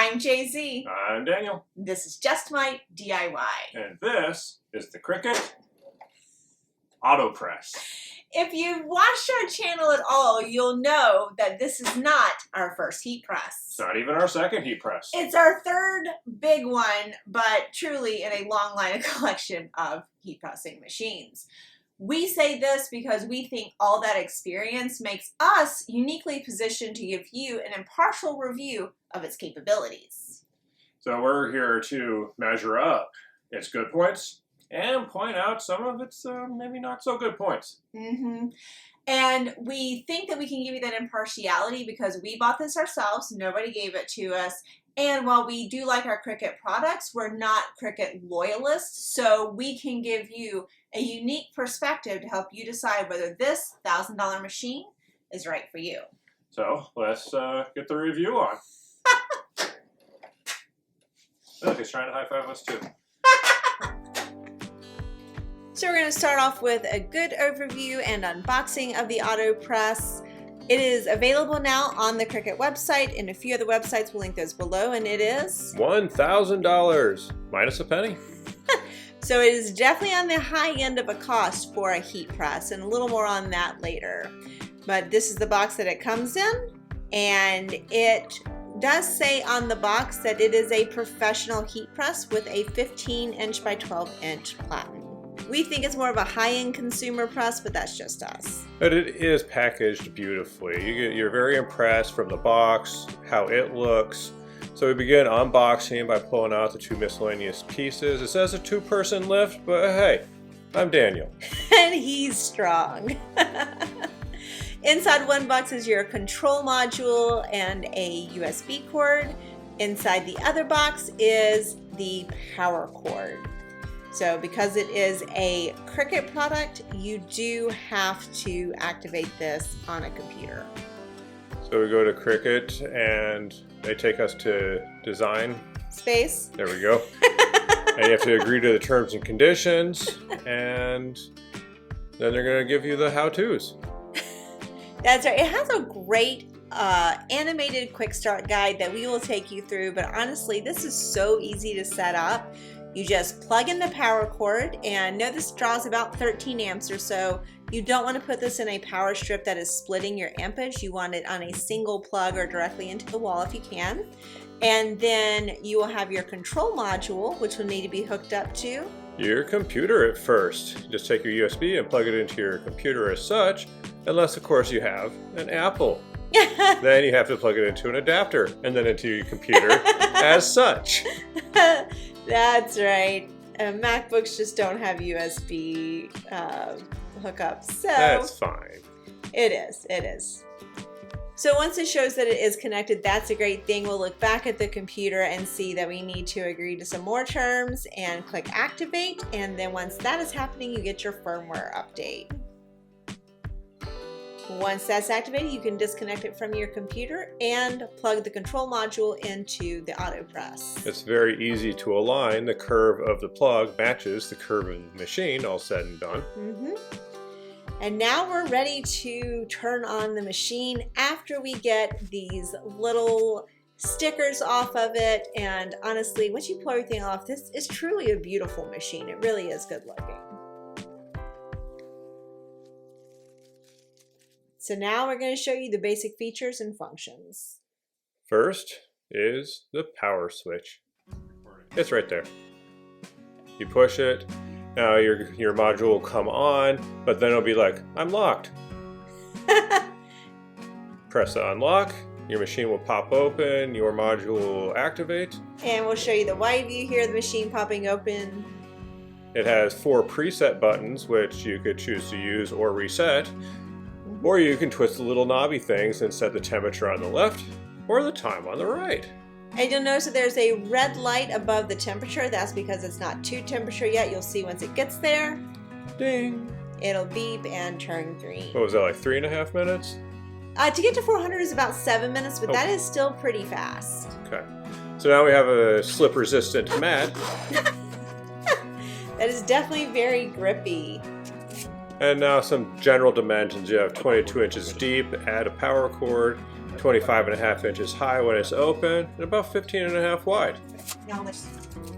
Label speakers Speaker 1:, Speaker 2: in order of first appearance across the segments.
Speaker 1: I'm Jay-Z.
Speaker 2: I'm Daniel.
Speaker 1: This is Just My DIY.
Speaker 2: And this is the Cricut Autopress.
Speaker 1: If you've watched our channel at all, you'll know that this is not our first heat press.
Speaker 2: It's not even our second heat press.
Speaker 1: It's our third big one, but truly in a long line of collection of heat pressing machines. We say this because we think all that experience makes us uniquely positioned to give you an impartial review of its capabilities.
Speaker 2: So we're here to measure up its good points and point out some of its maybe not so good points.
Speaker 1: And we think that we can give you that impartiality because we bought this ourselves. Nobody gave it to us. And while we do like our Cricut products, we're not Cricut loyalists. So we can give you a unique perspective to help you decide whether this $1,000 machine is right for you.
Speaker 2: So let's get the review on. Look, he's trying to high five us too.
Speaker 1: So we're going to start off with a good overview and unboxing of the Autopress. It is available now on the Cricut website and a few other websites. We'll link those below, and it is
Speaker 2: $1,000 minus a penny.
Speaker 1: So it is definitely on the high end of a cost for a heat press, and a little more on that later. But this is the box that it comes in, and it does say on the box that it is a professional heat press with a 15-inch by 12-inch platen. We think it's more of a high-end consumer press, but that's just us.
Speaker 2: But it is packaged beautifully. You're very impressed from the box, how it looks. So we begin unboxing by pulling out the two miscellaneous pieces. It says a two-person lift, but hey, I'm Daniel.
Speaker 1: And he's strong. Inside one box is your control module and a USB cord. Inside the other box is the power cord. So because it is a Cricut product, you do have to activate this on a computer.
Speaker 2: So we go to Cricut and they take us to design
Speaker 1: space.
Speaker 2: There we go. And you have to agree to the terms and conditions, and then they're going to give you the how-tos.
Speaker 1: That's right. It has a great animated quick start guide that we will take you through, but honestly, this is so easy to set up. You just plug in the power cord, and know this draws about 13 amps or so. You don't want to put this in a power strip that is splitting your ampage. You want it on a single plug or directly into the wall if you can. And then you will have your control module, which will need to be hooked up to
Speaker 2: your computer at first. Just take your USB and plug it into your computer as such, unless of course you have an Apple. Then you have to plug it into an adapter and then into your computer as such.
Speaker 1: That's right. MacBooks just don't have USB hookups. So
Speaker 2: that's fine.
Speaker 1: It is. So once it shows that it is connected, that's a great thing. We'll look back at the computer and see that we need to agree to some more terms and click activate. And then once that is happening, you get your firmware update. Once that's activated, you can disconnect it from your computer and plug the control module into the Autopress.
Speaker 2: It's very easy to align. The curve of the plug matches the curve of the machine, all said and done.
Speaker 1: And now we're ready to turn on the machine after we get these little stickers off of it. And honestly, once you pull everything off, this is truly a beautiful machine. It really is good looking. So now we're going to show you the basic features and functions.
Speaker 2: First is the power switch. It's right there. You push it. Now your module will come on, but then it'll be like, I'm locked. Press the unlock. Your machine will pop open. Your module will activate.
Speaker 1: And we'll show you the wide view here, the machine popping open.
Speaker 2: It has 4 preset buttons, which you could choose to use or reset. Or you can twist the little knobby things and set the temperature on the left or the time on the right.
Speaker 1: And you'll notice that there's a red light above the temperature. That's because it's not to temperature yet. You'll see once it gets there.
Speaker 2: Ding.
Speaker 1: It'll beep and turn green.
Speaker 2: What was that, like 3.5 minutes?
Speaker 1: To get to 400 is about 7 minutes, but that is still pretty fast.
Speaker 2: Okay. So now we have a slip-resistant mat.
Speaker 1: That is definitely very grippy.
Speaker 2: And now some general dimensions. You have 22 inches deep, add a power cord, 25.5 inches high when it's open, and about 15.5 wide.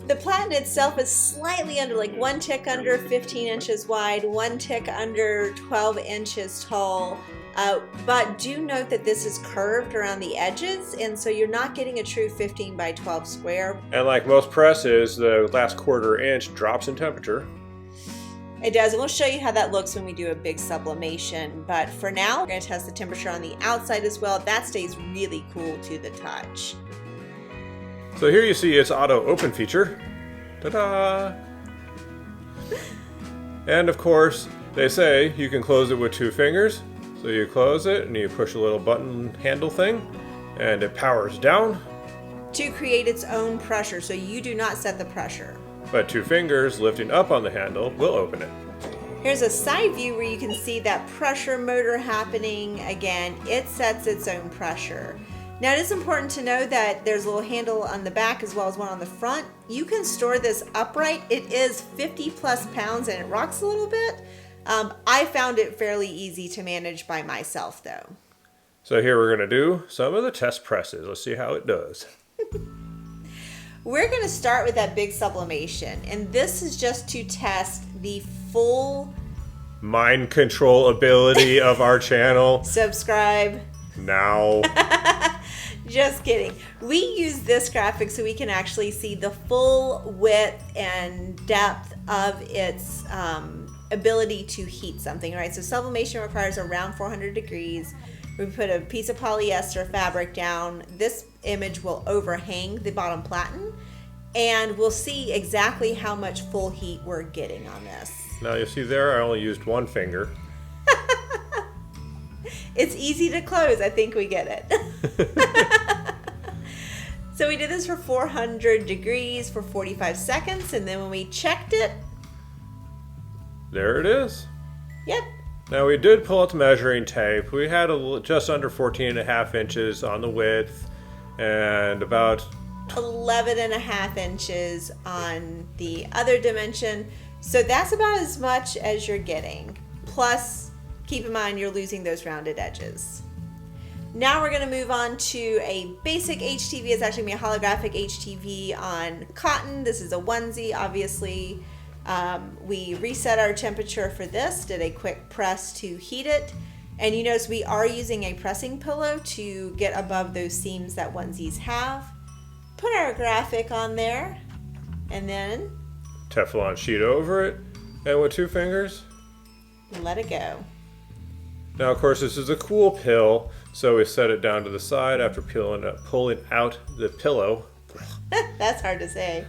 Speaker 1: The platen itself is slightly under, like one tick under 15 inches wide, one tick under 12 inches tall. But do note that this is curved around the edges, and so you're not getting a true 15 by 12 square.
Speaker 2: And like most presses, the last 1/4 inch drops in temperature.
Speaker 1: It does, and we'll show you how that looks when we do a big sublimation. But for now, we're going to test the temperature on the outside as well. That stays really cool to the touch.
Speaker 2: So here you see its auto open feature. Ta-da! And of course, they say you can close it with 2 fingers. So you close it and you push a little button handle thing and it powers down.
Speaker 1: To create its own pressure, so you do not set the pressure.
Speaker 2: But 2 fingers lifting up on the handle will open it.
Speaker 1: Here's a side view where you can see that pressure motor happening. Again, it sets its own pressure. Now it is important to know that there's a little handle on the back as well as one on the front. You can store this upright. It is 50 plus pounds and it rocks a little bit. I found it fairly easy to manage by myself though.
Speaker 2: So here we're going to do some of the test presses. Let's see how it does.
Speaker 1: We're going to start with that big sublimation, and this is just to test the full
Speaker 2: mind control ability of our channel.
Speaker 1: Subscribe
Speaker 2: now.
Speaker 1: Just kidding. We use this graphic so we can actually see the full width and depth of its ability to heat something, right? So sublimation requires around 400 degrees. We put a piece of polyester fabric down. This image will overhang the bottom platen, and we'll see exactly how much full heat we're getting on this.
Speaker 2: Now you see there, I only used 1 finger.
Speaker 1: It's easy to close. I think we get it. So we did this for 400 degrees for 45 seconds, and then when we checked it,
Speaker 2: there it is.
Speaker 1: Yep.
Speaker 2: Now we did pull out the measuring tape. We had just under 14.5 inches on the width and about
Speaker 1: 11.5 inches on the other dimension. So that's about as much as you're getting. Plus, keep in mind you're losing those rounded edges. Now we're going to move on to a basic HTV. It's actually going to be a holographic HTV on cotton. This is a onesie, obviously. We reset our temperature for this, did a quick press to heat it. And you notice we are using a pressing pillow to get above those seams that onesies have. Put our graphic on there and then
Speaker 2: Teflon sheet over it, and with 2 fingers,
Speaker 1: let it go.
Speaker 2: Now of course this is a cool pill, so we set it down to the side after pulling out the pillow.
Speaker 1: That's hard to say.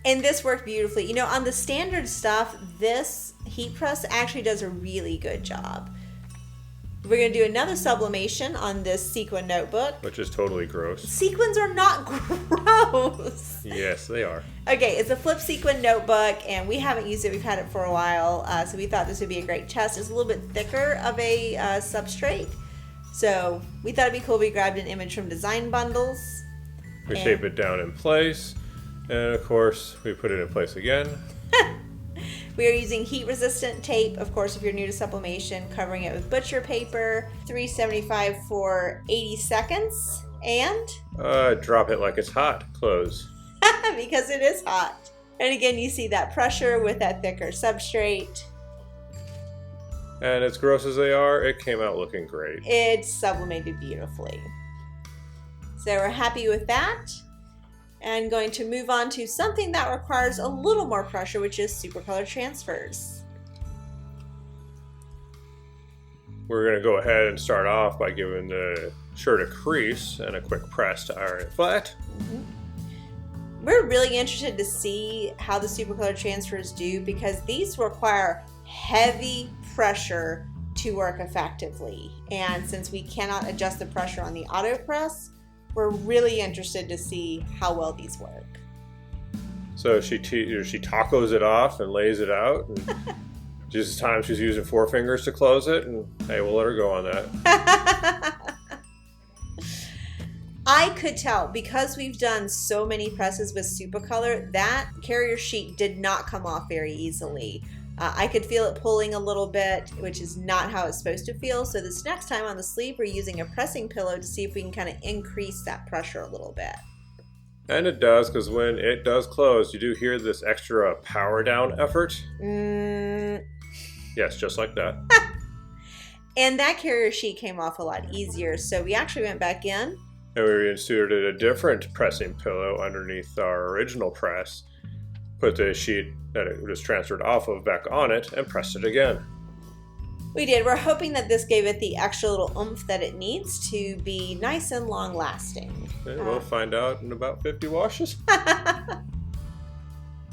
Speaker 1: And this worked beautifully. You know, on the standard stuff, this heat press actually does a really good job. We're going to do another sublimation on this sequin notebook.
Speaker 2: Which is totally gross.
Speaker 1: Sequins are not gross.
Speaker 2: Yes, they are.
Speaker 1: Okay, it's a flip sequin notebook, and we haven't used it. We've had it for a while, so we thought this would be a great test. It's a little bit thicker of a substrate, so we thought it'd be cool. We grabbed an image from Design Bundles.
Speaker 2: We shape it down in place, and of course, we put it in place again.
Speaker 1: We are using heat-resistant tape, of course, if you're new to sublimation, covering it with butcher paper, 375 for 80 seconds, and
Speaker 2: drop it like it's hot. Close.
Speaker 1: because it is hot. And again, you see that pressure with that thicker substrate.
Speaker 2: And as gross as they are, it came out looking great.
Speaker 1: It's sublimated beautifully. So we're happy with that. And going to move on to something that requires a little more pressure, which is Supacolor transfers.
Speaker 2: We're going to go ahead and start off by giving the shirt a crease and a quick press to iron it flat.
Speaker 1: We're really interested to see how the Supacolor transfers do, because these require heavy pressure to work effectively. And since we cannot adjust the pressure on the Autopress, we're really interested to see how well these work.
Speaker 2: So she tacos it off and lays it out. And just this time she's using 4 fingers to close it, and hey, we'll let her go on that.
Speaker 1: I could tell, because we've done so many presses with Supacolor, that carrier sheet did not come off very easily. I could feel it pulling a little bit, which is not how it's supposed to feel. So this next time on the sleeve, we're using a pressing pillow to see if we can kind of increase that pressure a little bit.
Speaker 2: And it does, because when it does close, you do hear this extra power down effort. Yes, just like that.
Speaker 1: And that carrier sheet came off a lot easier. So we actually went back in.
Speaker 2: And we inserted a different pressing pillow underneath our original press. Put the sheet that it was transferred off of back on it and pressed it again.
Speaker 1: We did. We're hoping that this gave it the extra little oomph that it needs to be nice and long lasting.
Speaker 2: And we'll find out in about 50 washes.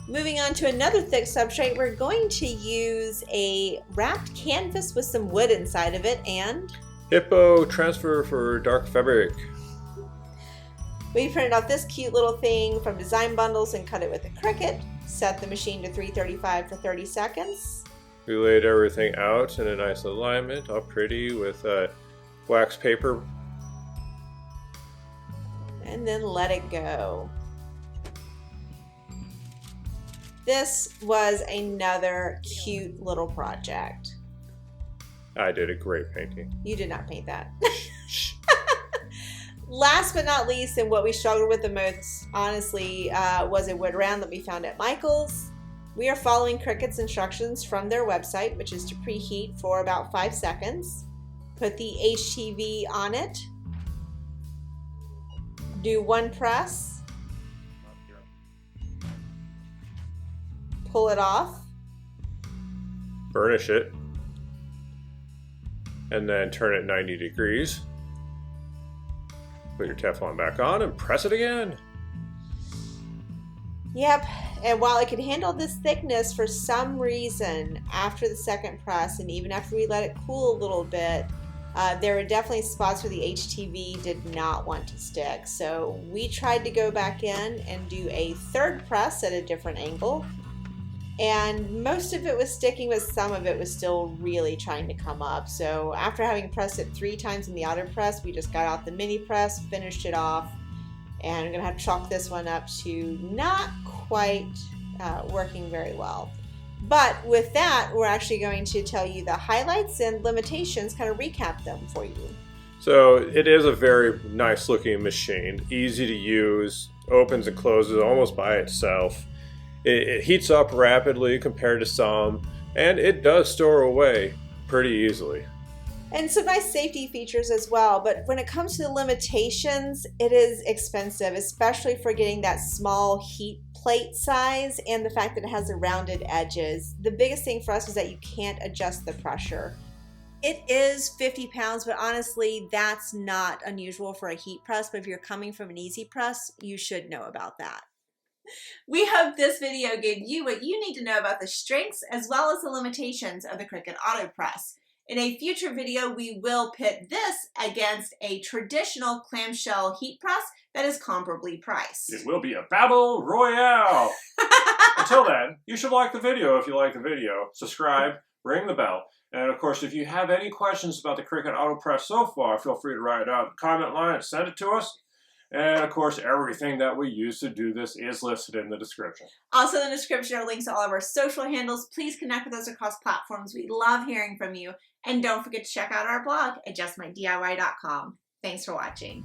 Speaker 1: Moving on to another thick substrate, we're going to use a wrapped canvas with some wood inside of it and
Speaker 2: Hippo transfer for dark fabric.
Speaker 1: We printed off this cute little thing from Design Bundles and cut it with a Cricut. Set the machine to 335 for 30 seconds.
Speaker 2: We laid everything out in a nice alignment, all pretty with wax paper.
Speaker 1: And then let it go. This was another cute little project.
Speaker 2: I did a great painting.
Speaker 1: You did not paint that. Last but not least, and what we struggled with the most, honestly, was a wood round that we found at Michael's. We are following Cricut's instructions from their website, which is to preheat for about 5 seconds. Put the HTV on it. Do one press. Pull it off.
Speaker 2: Burnish it. And then turn it 90 degrees. Put your Teflon back on and press it again.
Speaker 1: Yep, and while it could handle this thickness, for some reason, after the second press, and even after we let it cool a little bit, there were definitely spots where the HTV did not want to stick. So we tried to go back in and do a third press at a different angle. And most of it was sticking, but some of it was still really trying to come up. So after having pressed it 3 times in the Autopress, we just got out the mini press, finished it off, and I'm gonna have to chalk this one up to not quite working very well. But with that, we're actually going to tell you the highlights and limitations, kind of recap them for you.
Speaker 2: So it is a very nice looking machine, easy to use, opens and closes almost by itself. It heats up rapidly compared to some, and it does store away pretty easily.
Speaker 1: And some nice safety features as well, but when it comes to the limitations, it is expensive, especially for getting that small heat plate size and the fact that it has the rounded edges. The biggest thing for us is that you can't adjust the pressure. It is 50 pounds, but honestly, that's not unusual for a heat press, but if you're coming from an EasyPress, you should know about that. We hope this video gave you what you need to know about the strengths as well as the limitations of the Cricut Autopress. In a future video, we will pit this against a traditional clamshell heat press that is comparably priced.
Speaker 2: It will be a battle royale. Until then, you should like the video if you like the video, subscribe, ring the bell, and of course, if you have any questions about the Cricut Autopress so far, feel free to write it out in the comment line and send it to us. And of course, everything that we use to do this is listed in the description.
Speaker 1: Also in the description are links to all of our social handles. Please connect with us across platforms. We love hearing from you. And don't forget to check out our blog at justmydiy.com. Thanks for watching.